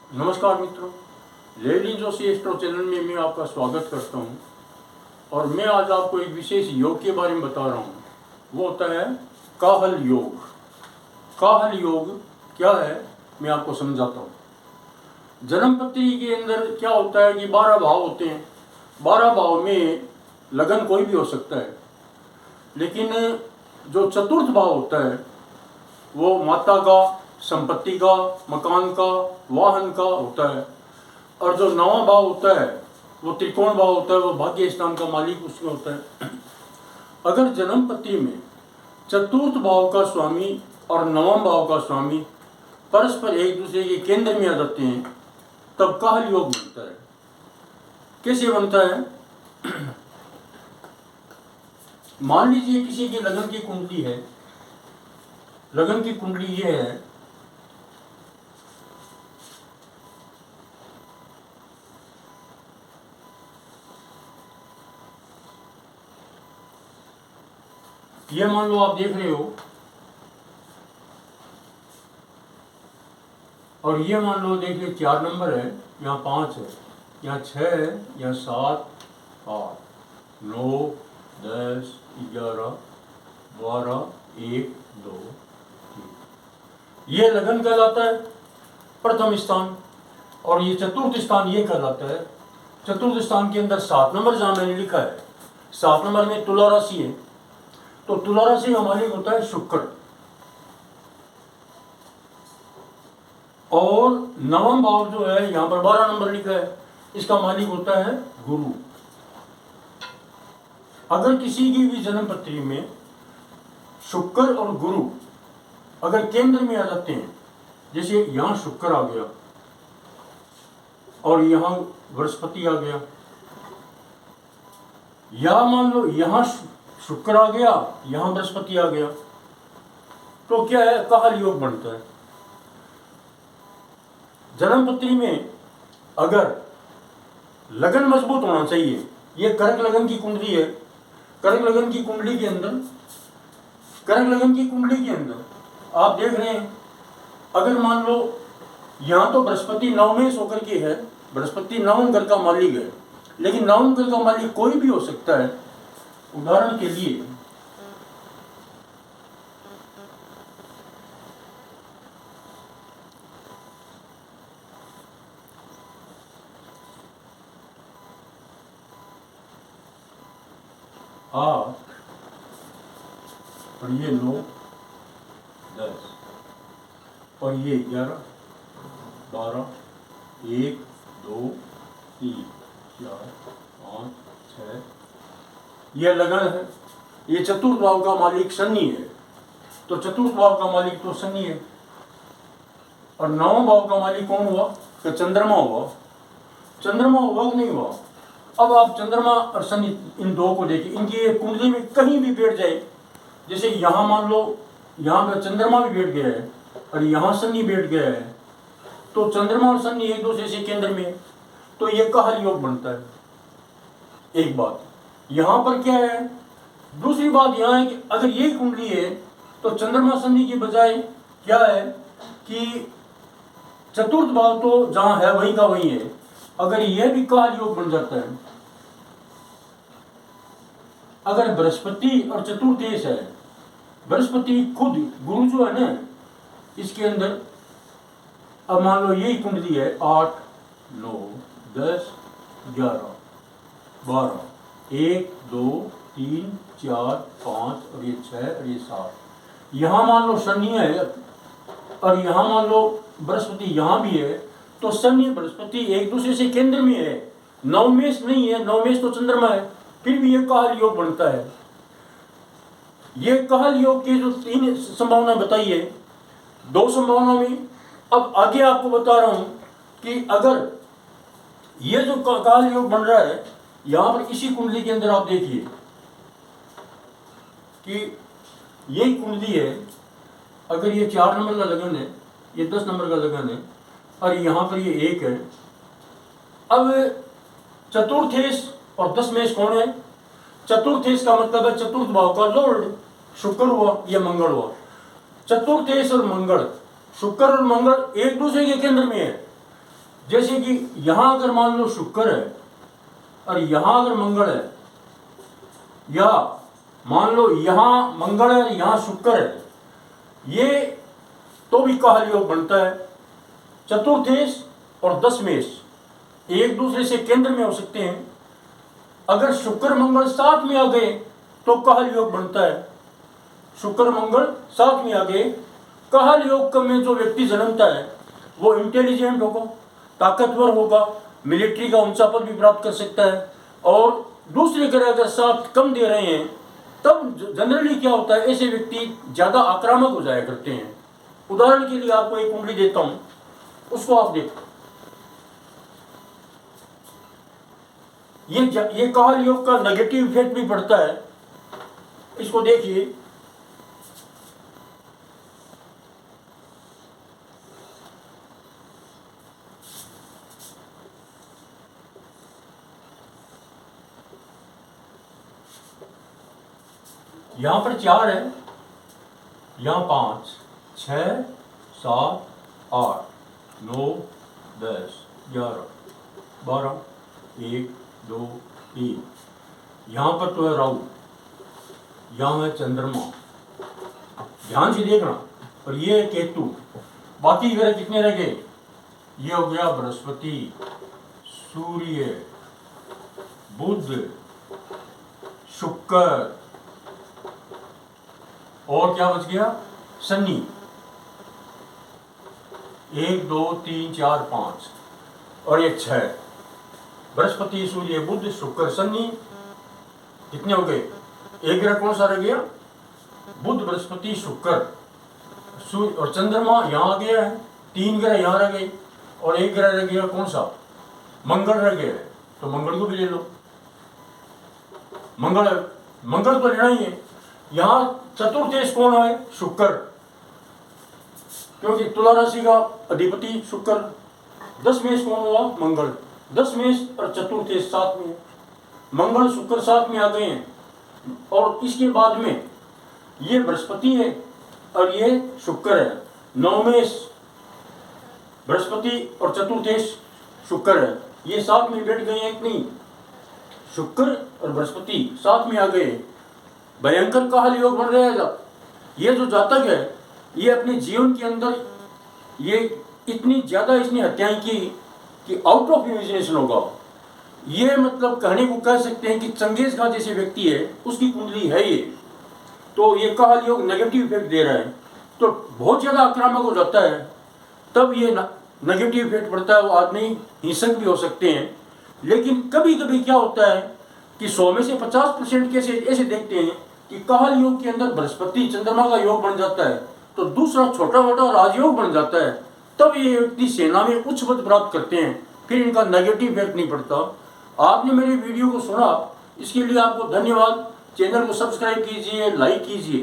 नमस्कार मित्रों, lady Joshi astro channel में मैं आपका स्वागत करता हूं। और मैं आज आपको एक विशेष योग के बारे में बता रहा हूं। वो होता है काहल योग। काहल योग क्या है मैं आपको समझाता हूं। जन्म पत्री के अंदर क्या होता है कि 12 भाव होते हैं। 12 भाव में लगन कोई भी हो सकता है, लेकिन जो चतुर्थ भाव होता है वो माता का, संपत्ति का, मकान का, वाहन का होता है। और जो नवा भाव होता है वो त्रिकोण भाव होता है, वो भाग्य स्थान का मालिक उसमें होता है। अगर जन्म पत्री में चतुर्थ भाव का स्वामी और नवम भाव का स्वामी परस्पर एक दूसरे के केंद्र में आ जाते हैं, तब काहल योग बनता है। कैसे बनता है? मान लीजिए किसी की लगन की कुंडली है। लगन की कुंडली ये है, ये मान लो आप देख रहे हो, और ये मान लो देखिए 4 नंबर है, यहाँ 5 है, यहाँ 6 है, यहाँ 7, 8, 9, 10, 11, 12, 1, 2, 3। ये लगन कहलाता है प्रथम स्थान। और ये चतुर्थ स्थान ये कहलाता है। चतुर्थ स्थान के अंदर 7 नंबर जहाँ मैंने लिखा है, 7 नंबर में तुला राशि है, तो तुला राशि का मालिक होता है शुक्र। और नवम भाव जो है यहाँ पर 12 नंबर लिखा है, इसका मालिक होता है गुरु। अगर किसी की भी जन्म पत्री में शुक्र और गुरु अगर केंद्र में आ जाते हैं, जैसे यहाँ शुक्र आ गया और यहाँ बृहस्पति आ गया, या मान लो यहाँ शुक्र आ गया, यहाँ बृहस्पति आ गया, तो क्या है? काहल योग बनता है। जन्म पत्री में अगर लगन मजबूत होना चाहिए। ये कर्क लगन की कुंडली है। कर्क लगन की कुंडली के अंदर आप देख रहे हैं, अगर मान लो यहाँ तो बृहस्पति नवमेश होकर के है, बृहस्पति नवम घर का मालिक है, लेकिन नवम घर का मालिक कोई भी हो सकता है। उदाहरण के लिए और ये 9, 10 और ये 11, 12, 1, 2, 3, 4, 5, 6, ये लगन है। ये चतुर्थ भाव का मालिक शनि है, तो चतुर्थ भाव का मालिक तो शनि है। और नवम भाव का मालिक कौन हुआ? तो चंद्रमा हुआ। चंद्रमा हुआ कि नहीं हुआ? अब आप चंद्रमा और शनि इन दो को देखिए, इनकी कुंडली में कहीं भी बैठ जाए, जैसे यहाँ मान लो यहाँ पे चंद्रमा भी बैठ गया है और यहाँ शनि बैठ गया है, तो चंद्रमा और शनि एक दूसरे से केंद्र में है, तो ये काहल योग बनता है। एक बात यहाँ पर क्या है। दूसरी बात यहाँ है कि अगर ये कुंडली है तो चंद्रमा शनि की बजाय क्या है कि चतुर्थ भाव तो जहाँ है वहीं का वहीं है। अगर यह भी काहल योग बन जाता है, अगर बृहस्पति और चतुर्देश है, बृहस्पति खुद गुरु जो है ना इसके अंदर, अब मान लो यही कुंडली है 8, 9, 10, 11, 12, 1, 2, 3, 4, 5 और ये 6 और ये 7। यहाँ मान लो शनि है और यहाँ मान लो बृहस्पति यहाँ भी है, तो शनि बृहस्पति एक दूसरे से केंद्र में है। नवमेश नहीं है, नवमेश तो चंद्रमा है, फिर भी ये काहल योग बनता है। ये काहल योग की जो 3 संभावना बताई है, 2 संभावनाओं में अब आगे आपको बता रहा हूं कि अगर ये जो काहल योग बन रहा है, यहां पर इसी कुंडली के अंदर आप देखिए कि यही कुंडली है। अगर ये 4 नंबर का लगन है, ये 10 नंबर का लगन है, और यहाँ पर ये 1 है। अब चतुर्थेश और 10मेश कौन है? चतुर्थेश का मतलब है चतुर्थ भाव का लॉर्ड शुक्र हुआ, यह मंगल हुआ। चतुर्थेश और मंगल, शुक्र और मंगल एक दूसरे के केंद्र में है, जैसे कि यहां अगर मान लो शुक्र है और यहां अगर मंगल है, या मान लो यहां मंगल है यहां शुक्र है, ये तो भी काहल योग बनता है। चतुर्थेश और दशमेश एक दूसरे से केंद्र में हो सकते हैं। अगर शुक्र मंगल साथ में आ गए तो काहल योग बनता है। शुक्र मंगल साथ में आ गए, काहल योग में जो व्यक्ति जन्मता है वो इंटेलिजेंट होगा, ताकतवर होगा, मिलिट्री का ऊंचा पद भी प्राप्त कर सकता है। और दूसरे ग्रह अगर साथ कम दे रहे हैं तब जनरली क्या होता है, ऐसे व्यक्ति ज्यादा आक्रामक हो जाया करते हैं। उदाहरण के लिए आपको एक कुंडली देता हूं, उसको आप देखो। ये काहल योग का नेगेटिव इफेक्ट भी पड़ता है। इसको देखिए, यहां पर 4 है, यहां 5, 6, 7, 8, 9, 10, 11, 12, 1, 2, 3। यहां पर तो है राहु, यहां है चंद्रमा, ध्यान से देखना। और ये है केतु। बाकी ग्रह कितने रह गए? ये हो गया बृहस्पति, सूर्य, बुध, शुक्र, और क्या बच गया? शनि। 1, 2, 3, 4, 5 और एक 6। बृहस्पति, सूर्य, बुध, शुक्र, शनि, कितने हो गए? एक ग्रह कौन सा रह गया? बुध, बृहस्पति, शुक्र, सूर्य और चंद्रमा यहां आ गया है। 3 ग्रह यहां रह गए और एक ग्रह रह गया कौन सा? मंगल रह गया है। तो मंगल को भी ले लो। मंगल तो लेना ही है। यहां चतुर्थेश कौन है? शुक्र, क्योंकि तुला राशि का अधिपति शुक्र। दशमेश कौन हुआ? मंगल। दशमेश और चतुर्थेश साथ में, मंगल शुक्र साथ में आ गए हैं। और इसके बाद में ये बृहस्पति है और ये शुक्र है। नवमेश बृहस्पति और चतुर्थेश शुक्र है, ये साथ में बैठ गए हैं कि नहीं? शुक्र और बृहस्पति साथ में आ गए, भयंकर काहल योग बन रहेगा। ये जो जातक है ये अपने जीवन के अंदर ये इतनी ज्यादा इसने हत्याएं की कि आउट ऑफ इमेजिनेशन होगा। ये मतलब कहने को कह सकते हैं कि चंगेज खान जैसे व्यक्ति है उसकी कुंडली है ये। तो ये काहल योग नेगेटिव इफेक्ट दे रहा है, तो बहुत ज्यादा आक्रामक हो जाता है, तब ये नेगेटिव इफेक्ट पड़ता है। वो आदमी हिंसक भी हो सकते हैं। लेकिन कभी कभी क्या होता है कि 100 में से 50% कैसे ऐसे देखते हैं कि काहल योग के अंदर बृहस्पति चंद्रमा का योग बन जाता है, तो दूसरा छोटा मोटा राजयोग बन जाता है, तब ये व्यक्ति सेना में उच्च पद प्राप्त करते हैं, फिर इनका नेगेटिव इफेक्ट नहीं पड़ता। आपने मेरे वीडियो को सुना, इसके लिए आपको धन्यवाद। चैनल को सब्सक्राइब कीजिए, लाइक कीजिए।